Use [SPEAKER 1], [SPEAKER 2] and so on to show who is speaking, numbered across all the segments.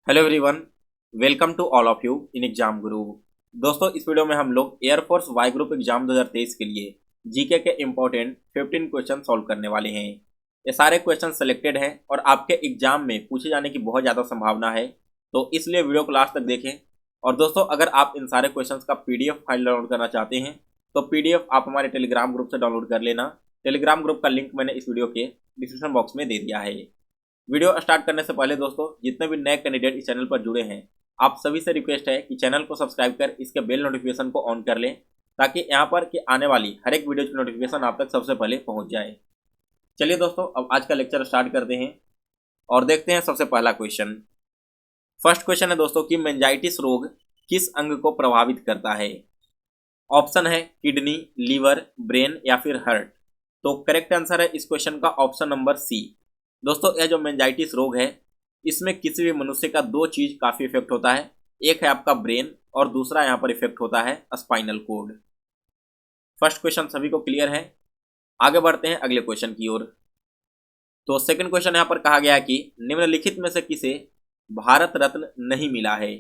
[SPEAKER 1] Hello everyone, welcome to all of you in exam Guru. दोस्तों, इस video में हम लोग एयरफोर्स वाई ग्रुप एग्जाम 2023 के लिए जीके के इम्पोर्टेंट 15 क्वेश्चन सॉल्व करने वाले हैं। ये सारे क्वेश्चन सेलेक्टेड हैं और आपके एग्जाम में पूछे जाने की बहुत ज़्यादा संभावना है, तो इसलिए वीडियो को लास्ट तक देखें। और दोस्तों, अगर आप इन सारे क्वेश्चन का PDF फाइल डाउनलोड करना चाहते हैं तो PDF आप हमारे टेलीग्राम ग्रुप से डाउनलोड कर लेना। टेलीग्राम ग्रुप का लिंक मैंने इस वीडियो के डिस्क्रिप्शन बॉक्स में दे दिया है। वीडियो स्टार्ट करने से पहले दोस्तों, जितने भी नए कैंडिडेट इस चैनल पर जुड़े हैं, आप सभी से रिक्वेस्ट है कि चैनल को सब्सक्राइब कर इसके बेल नोटिफिकेशन को ऑन कर लें, ताकि यहाँ पर कि आने वाली हर एक वीडियो की नोटिफिकेशन आप तक सबसे पहले पहुँच जाए। चलिए दोस्तों, अब आज का लेक्चर स्टार्ट करते हैं और देखते हैं सबसे पहला क्वेश्चन। फर्स्ट क्वेश्चन है दोस्तों कि मेनिंजाइटिस रोग किस अंग को प्रभावित करता है। ऑप्शन है किडनी, लीवर, ब्रेन या फिर हार्ट। तो करेक्ट आंसर है इस क्वेश्चन का ऑप्शन नंबर सी। दोस्तों, यह जो मेनिंजाइटिस रोग है, इसमें किसी भी मनुष्य का दो चीज काफी इफेक्ट होता है। एक है आपका ब्रेन और दूसरा यहाँ पर इफेक्ट होता है स्पाइनल कोड। फर्स्ट क्वेश्चन सभी को क्लियर है। आगे बढ़ते हैं अगले क्वेश्चन की ओर। तो सेकंड क्वेश्चन यहाँ पर कहा गया कि निम्नलिखित में से किसे भारत रत्न नहीं मिला है।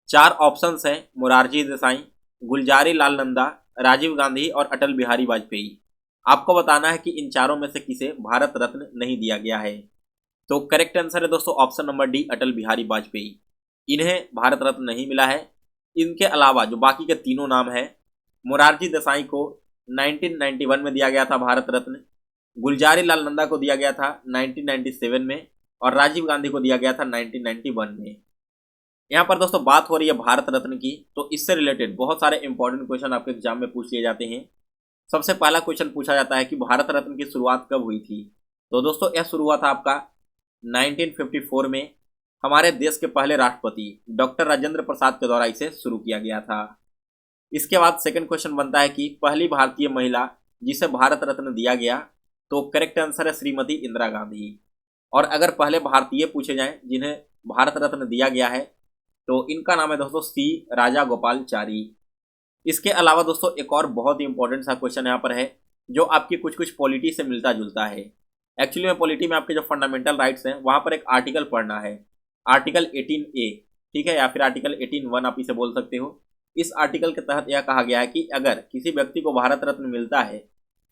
[SPEAKER 1] चार ऑप्शंस हैं: मोरारजी देसाई, गुलजारी लाल नंदा, राजीव गांधी और अटल बिहारी वाजपेयी। आपको बताना है कि इन चारों में से किसे भारत रत्न नहीं दिया गया है। तो करेक्ट आंसर है दोस्तों option number D, Atal Bihari Vajpayee. इन्हें भारत रत्न नहीं मिला है। इनके अलावा जो बाकी के तीनों नाम है, मोरारजी देसाई को 1991 में दिया गया था भारत रत्न, गुलजारी लाल नंदा को दिया गया था 1997 में और राजीव गांधी को दिया गया था 1991 में। यहाँ पर दोस्तों बात हो रही है भारत रत्न की, तो इससे रिलेटेड बहुत सारे इंपॉर्टेंट क्वेश्चन आपके एग्जाम में पूछ लिए जाते हैं। सबसे पहला क्वेश्चन पूछा जाता है कि भारत रत्न की शुरुआत कब हुई थी। तो दोस्तों, यह शुरू हुआ था आपका 1954 में। हमारे देश के पहले राष्ट्रपति डॉक्टर राजेंद्र प्रसाद के द्वारा इसे शुरू किया गया था। इसके बाद सेकंड क्वेश्चन बनता है कि पहली भारतीय महिला जिसे भारत रत्न दिया गया। तो करेक्ट आंसर है श्रीमती इंदिरा गांधी। और अगर पहले भारतीय पूछे जाएं जिन्हें भारत रत्न दिया गया है, तो इनका नाम है दोस्तों सी राजा गोपालचारी। इसके अलावा दोस्तों एक और बहुत ही इंपॉर्टेंट सा क्वेश्चन यहाँ पर है, जो आपकी कुछ कुछ पॉलिटी से मिलता जुलता है। एक्चुअली में पॉलिटी में आपके जो फंडामेंटल राइट्स हैं, वहाँ पर एक आर्टिकल पढ़ना है, आर्टिकल 18A, ठीक है, या फिर आर्टिकल 18(1) आप इसे बोल सकते हो। इस आर्टिकल के तहत यह कहा गया है कि अगर किसी व्यक्ति को भारत रत्न मिलता है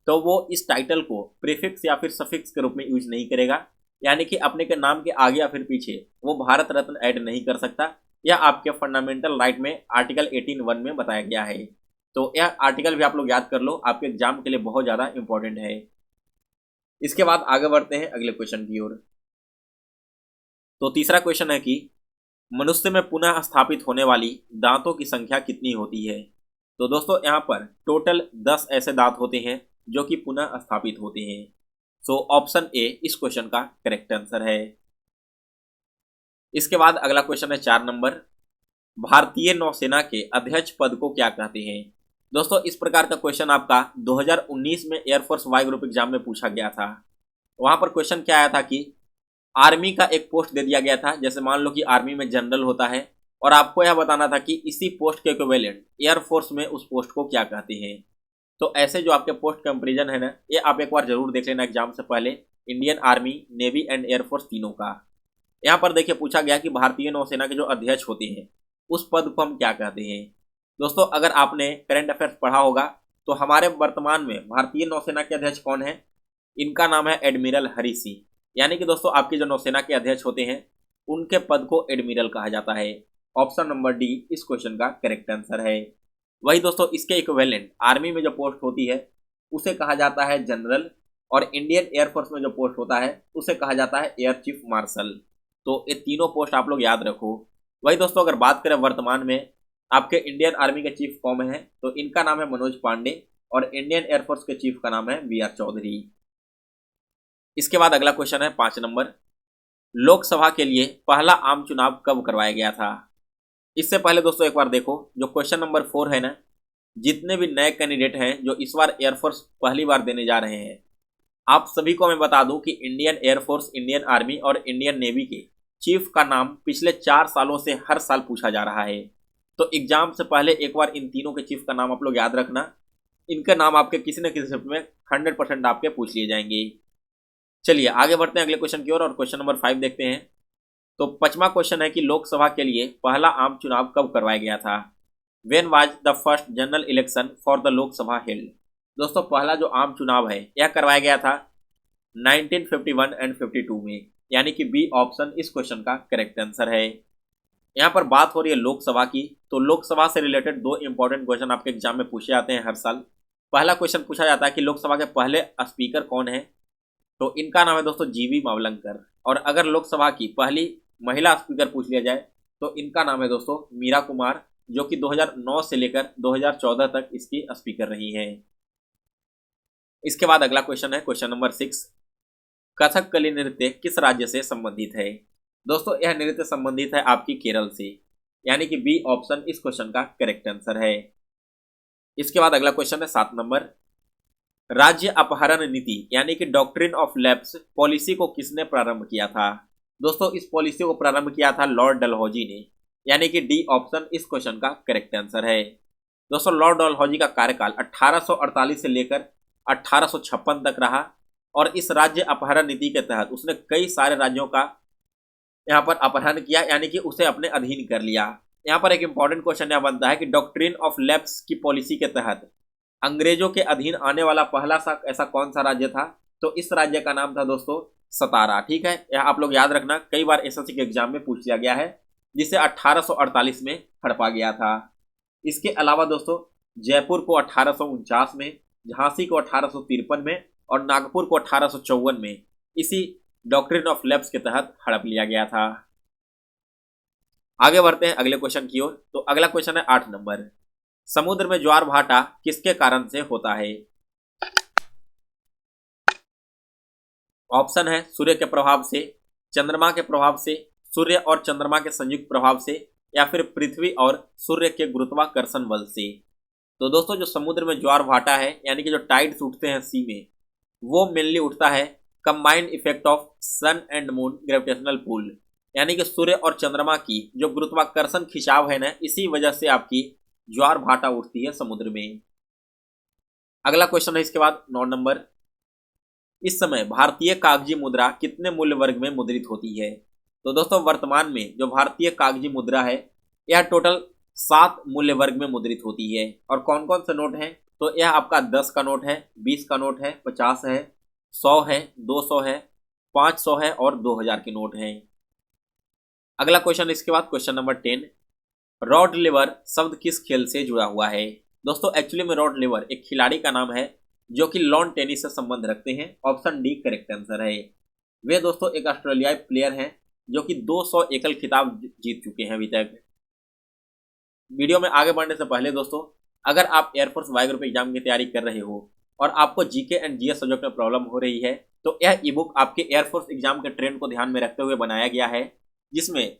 [SPEAKER 1] तो वो इस टाइटल को प्रीफिक्स या फिर सफिक्स के रूप में यूज नहीं करेगा, यानी कि अपने के नाम के आगे या फिर पीछे वो भारत रत्न ऐड नहीं कर सकता। यह आपके फंडामेंटल राइट में आर्टिकल 18(1) में बताया गया है। तो यह आर्टिकल भी आप लोग याद कर लो, आपके एग्जाम के लिए बहुत ज़्यादा इंपॉर्टेंट है। इसके बाद आगे बढ़ते हैं अगले क्वेश्चन की ओर। तो तीसरा क्वेश्चन है कि मनुष्य में पुनः स्थापित होने वाली दांतों की संख्या कितनी होती है। तो दोस्तों यहाँ पर टोटल 10 ऐसे दांत होते हैं जो कि पुनः स्थापित होते हैं। सो ऑप्शन ए इस क्वेश्चन का करेक्ट आंसर है। इसके बाद अगला क्वेश्चन है 4 नंबर। भारतीय नौसेना के अध्यक्ष पद को क्या कहते हैं। दोस्तों, इस प्रकार का क्वेश्चन आपका 2019 में एयरफोर्स वाई ग्रुप एग्जाम में पूछा गया था। वहां पर क्वेश्चन क्या आया था कि आर्मी का एक पोस्ट दे दिया गया था, जैसे मान लो कि आर्मी में जनरल होता है, और आपको यह बताना था कि इसी पोस्ट के इक्विवेलेंट एयरफोर्स में उस पोस्ट को क्या कहते हैं। तो ऐसे जो आपके पोस्ट कंपेरिजन है ना, ये आप एक बार जरूर देख लेना एग्जाम से पहले, Indian army, navy and air force तीनों का। यहाँ पर देखिए पूछा गया कि भारतीय नौसेना के जो अध्यक्ष होते हैं उस पद को हम क्या कहते हैं। दोस्तों, अगर आपने करंट अफेयर्स पढ़ा होगा तो हमारे वर्तमान में भारतीय नौसेना के अध्यक्ष कौन है, इनका नाम है एडमिरल हरि सिंह। यानी कि दोस्तों आपके जो नौसेना के अध्यक्ष होते हैं उनके पद को एडमिरल कहा जाता है। ऑप्शन नंबर डी इस क्वेश्चन का करेक्ट आंसर है। वही दोस्तों इसके इक्विवेलेंट आर्मी में जो पोस्ट होती है उसे कहा जाता है जनरल, और इंडियन एयरफोर्स में जो पोस्ट होता है उसे कहा जाता है एयर चीफ मार्शल। तो ये तीनों पोस्ट आप लोग याद रखो। वही दोस्तों अगर बात करें वर्तमान में आपके इंडियन आर्मी के चीफ कौन है, तो इनका नाम है मनोज पांडे, और इंडियन एयरफोर्स के चीफ का नाम है BR चौधरी। इसके बाद अगला क्वेश्चन है 5 नंबर। लोकसभा के लिए पहला आम चुनाव कब करवाया गया था। इससे पहले दोस्तों एक बार देखो, जो क्वेश्चन नंबर 4 है ना, जितने भी नए कैंडिडेट हैं जो इस बार एयरफोर्स पहली बार देने जा रहे हैं, आप सभी को मैं बता दूं कि इंडियन एयरफोर्स, इंडियन आर्मी और इंडियन नेवी के चीफ का नाम पिछले 4 सालों से हर साल पूछा जा रहा है। तो एग्जाम से पहले एक बार इन तीनों के चीफ का नाम आप लोग याद रखना। इनके नाम आपके किसी न किसी शिफ्ट में 100% आपके पूछ लिए जाएंगे। चलिए आगे बढ़ते हैं अगले क्वेश्चन की ओर और क्वेश्चन नंबर 5 देखते हैं। तो 5वां क्वेश्चन है कि लोकसभा के लिए पहला आम चुनाव कब करवाया गया था। When was the first general election for the Lok Sabha held. दोस्तों पहला जो आम चुनाव है यह करवाया गया था 1951 एंड 52 में, यानी कि बी ऑप्शन इस क्वेश्चन का करेक्ट आंसर है। यहाँ पर बात हो रही है लोकसभा की, तो लोकसभा से रिलेटेड दो इंपॉर्टेंट क्वेश्चन आपके एग्जाम में पूछे जाते हैं हर साल। पहला क्वेश्चन पूछा जाता है कि लोकसभा के पहले स्पीकर कौन है, तो इनका नाम है दोस्तों जीवी मावलंकर। और अगर लोकसभा की पहली महिला स्पीकर पूछ लिया जाए तो इनका नाम है दोस्तों मीरा कुमार, जो कि 2009 से लेकर 2014 तक इसकी स्पीकर रही हैं। इसके बाद अगला क्वेश्चन है क्वेश्चन नंबर 6, कथकली नृत्य किस राज्य से संबंधित है। दोस्तों यह नृत्य संबंधित है आपकी केरल से, यानी कि बी ऑप्शन इस क्वेश्चन का करेक्ट आंसर है। इसके बाद अगला क्वेश्चन है 7 नंबर, राज्य अपहरण नीति यानी कि डॉक्ट्रिन ऑफ लैप्स पॉलिसी को किसने प्रारंभ किया था। दोस्तों इस पॉलिसी को प्रारंभ किया था लॉर्ड डलहौजी ने, यानी कि डी ऑप्शन इस क्वेश्चन का करेक्ट आंसर है। दोस्तों लॉर्ड डलहौजी का कार्यकाल 1848 से लेकर 1856 तक रहा और इस राज्य अपहरण नीति के तहत उसने कई सारे राज्यों का यहाँ पर अपहरण किया, यानी कि उसे अपने अधीन कर लिया। यहाँ पर एक इंपॉर्टेंट क्वेश्चन यह बनता है कि डॉक्ट्रिन ऑफ लैप्स की पॉलिसी के तहत अंग्रेजों के अधीन आने वाला पहला सा ऐसा कौन सा राज्य था, तो इस राज्य का नाम था दोस्तों सतारा। ठीक है, यह आप लोग याद रखना, कई बार एसएससी के एग्जाम में पूछ लिया गया है, जिसे 1848 में हड़पा गया था। इसके अलावा दोस्तों जयपुर को 1849 में, झांसी को 1853 में और नागपुर को 1854 में इसी डॉक्ट्रिन ऑफ लैप्स के तहत हड़प लिया गया था। आगे बढ़ते हैं अगले क्वेश्चन की ओर। तो अगला क्वेश्चन है 8 नंबर, समुद्र में ज्वार भाटा किसके कारण से होता है। ऑप्शन है सूर्य के प्रभाव से, चंद्रमा के प्रभाव से, सूर्य और चंद्रमा के संयुक्त प्रभाव से, या फिर पृथ्वी और सूर्य के गुरुत्वाकर्षण बल से। तो दोस्तों जो समुद्र में ज्वार भाटा है, यानी कि जो टाइड्स उठते हैं सी में, वो मेनली उठता है combined effect of sun and moon gravitational pull, यानी कि सूर्य और चंद्रमा की जो गुरुत्वाकर्षण खिंचाव है ना, इसी वजह से आपकी ज्वार भाटा उठती है समुद्र में। अगला क्वेश्चन है इसके बाद 9 नंबर, इस समय भारतीय कागजी मुद्रा कितने मूल्य वर्ग में मुद्रित होती है। तो दोस्तों वर्तमान में जो भारतीय कागजी मुद्रा है यह टोटल 7 मूल्य वर्ग में मुद्रित होती है। और कौन कौन से नोट हैं, तो यह आपका 10 का नोट है, 20 का नोट है, 50 है, 100 है, 200 है, 500 है और 2000 के नोट हैं। अगला क्वेश्चन इसके बाद क्वेश्चन नंबर 10, रॉड लेवर शब्द किस खेल से जुड़ा हुआ है। दोस्तों एक्चुअली में रॉड लेवर एक खिलाड़ी का नाम है जो कि लॉन टेनिस से संबंध रखते हैं। ऑप्शन डी करेक्ट आंसर है। वे दोस्तों एक ऑस्ट्रेलियाई प्लेयर हैं जो कि 200 एकल खिताब जीत चुके हैं अभी तक। वीडियो में आगे बढ़ने से पहले दोस्तों, अगर आप एयरफोर्स वाई ग्रुप एग्जाम की तैयारी कर रहे हो और आपको जीके एंड जीएस सब्जेक्ट में प्रॉब्लम हो रही है, तो यह ई बुक आपके एयरफोर्स एग्जाम के ट्रेंड को ध्यान में रखते हुए बनाया गया है, जिसमें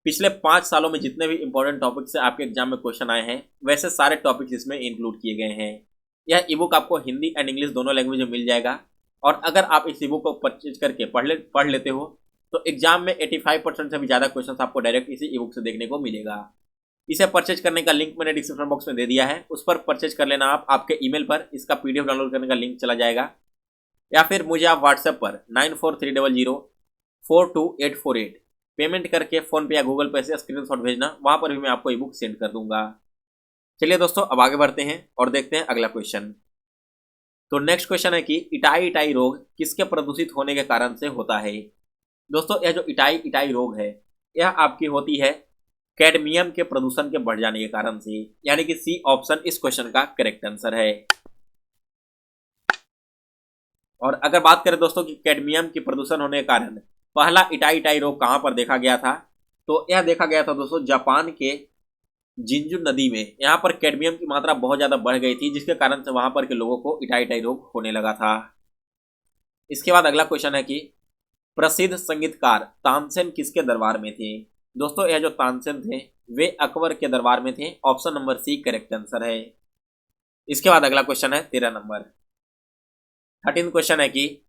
[SPEAKER 1] पिछले 5 सालों में जितने भी इंपॉर्टेंट टॉपिक से आपके एग्जाम में क्वेश्चन आए हैं वैसे सारे टॉपिक्स इसमें इंक्लूड किए गए हैं। यह ई बुक आपको हिंदी एंड इंग्लिश दोनों लैंग्वेज में मिल जाएगा। और अगर आप इस ई बुक को परचेज करके पढ़ लेते हो तो एग्जाम में 85% से भी ज़्यादा क्वेश्चन आपको डायरेक्ट इसी ई बुक से देखने को मिलेगा। इसे परचेज करने का लिंक मैंने डिस्क्रिप्शन बॉक्स में दे दिया है, उस पर परचेज कर लेना। आप आपके ईमेल पर इसका पीडीएफ डाउनलोड करने का लिंक चला जाएगा, या फिर मुझे आप व्हाट्सएप पर 9430042848 पेमेंट करके फ़ोन पे या गूगल पे से स्क्रीनशॉट भेजना, वहाँ पर भी मैं आपको ई बुक सेंड कर दूंगा। चलिए दोस्तों अब आगे बढ़ते हैं और देखते हैं अगला क्वेश्चन। तो नेक्स्ट क्वेश्चन है कि इटाई रोग किसके प्रदूषित होने के कारण से होता है। दोस्तों यह जो इटाई रोग है यह आपकी होती है कैडमियम के प्रदूषण के बढ़ जाने के कारण से, यानी कि सी ऑप्शन इस क्वेश्चन का करेक्ट आंसर है। और अगर बात करें दोस्तों कि कैडमियम की प्रदूषण होने के कारण पहला इटाई रोग कहां पर देखा गया था, तो यह देखा गया था दोस्तों जापान के जिंजू नदी में। यहाँ पर कैडमियम की मात्रा बहुत ज्यादा बढ़ गई थी, जिसके कारण से वहां पर के लोगों को इटाई रोग होने लगा था। इसके बाद अगला क्वेश्चन है कि प्रसिद्ध संगीतकार तानसेन किसके दरबार में थे। दोस्तों यह जो तानसेन थे वे अकबर के दरबार में थे। Option number C correct answer है। इसके बाद अगला क्वेश्चन है 13 नंबर। 13 क्वेश्चन है कि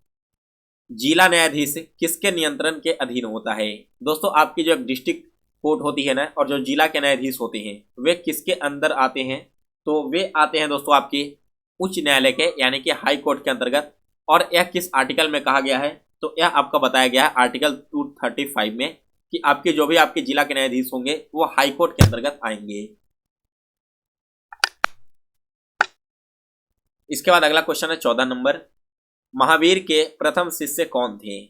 [SPEAKER 1] जिला न्यायाधीश किसके नियंत्रण के अधीन होता है। दोस्तों आपकी जो डिस्ट्रिक्ट कोर्ट होती है ना, और जो जिला के न्यायाधीश होते हैं वे किसके अंदर आते हैं, तो वे आते हैं दोस्तों आपके उच्च न्यायालय के, यानी कि हाई कोर्ट के अंतर्गत। और यह किस आर्टिकल में कहा गया है, तो यह आपका बताया गया है आर्टिकल 235 में, कि आपके जो भी आपके जिला के न्यायाधीश होंगे वो हाई कोर्ट के अंतर्गत आएंगे। इसके बाद अगला क्वेश्चन है 14 नंबर, महावीर के प्रथम शिष्य कौन थे?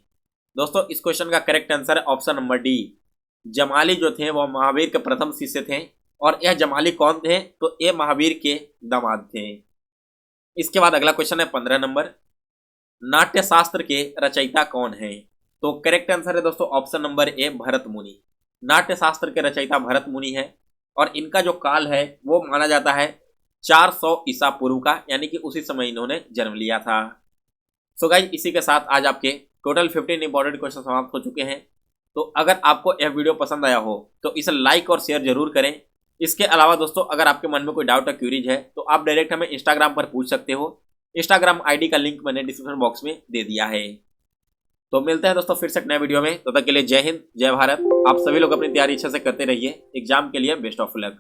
[SPEAKER 1] दोस्तों इस क्वेश्चन का करेक्ट आंसर है ऑप्शन नंबर डी, जमाली जो थे वो महावीर के प्रथम शिष्य थे। और यह जमाली कौन थे? तो ये महावीर के दामाद थे। इसके बाद अगला क्वेश्चन है 15 नंबर, नाट्य शास्त्र के रचयिता कौन है? तो करेक्ट आंसर है दोस्तों ऑप्शन नंबर ए, भरत मुनि। नाट्य शास्त्र के रचयिता भरत मुनि है और इनका जो काल है वो माना जाता है 400 ईसा पूर्व का, यानी कि उसी समय इन्होंने जन्म लिया था। सो गाइस इसी के साथ आज आपके टोटल 15 इंपॉर्टेंट क्वेश्चन समाप्त हो चुके हैं। तो अगर आपको यह वीडियो पसंद आया हो तो इसे लाइक और शेयर जरूर करें। इसके अलावा दोस्तों अगर आपके मन में कोई डाउट या क्यूरीज है तो आप डायरेक्ट हमें इंस्टाग्राम पर पूछ सकते हो। इंस्टाग्राम आईडी का लिंक मैंने डिस्क्रिप्शन बॉक्स में दे दिया है। तो मिलते हैं दोस्तों फिर से एक नए वीडियो में, तब तक के लिए जय हिंद जय भारत। आप सभी लोग अपनी तैयारी अच्छे से करते रहिए। एग्जाम के लिए बेस्ट ऑफ लक।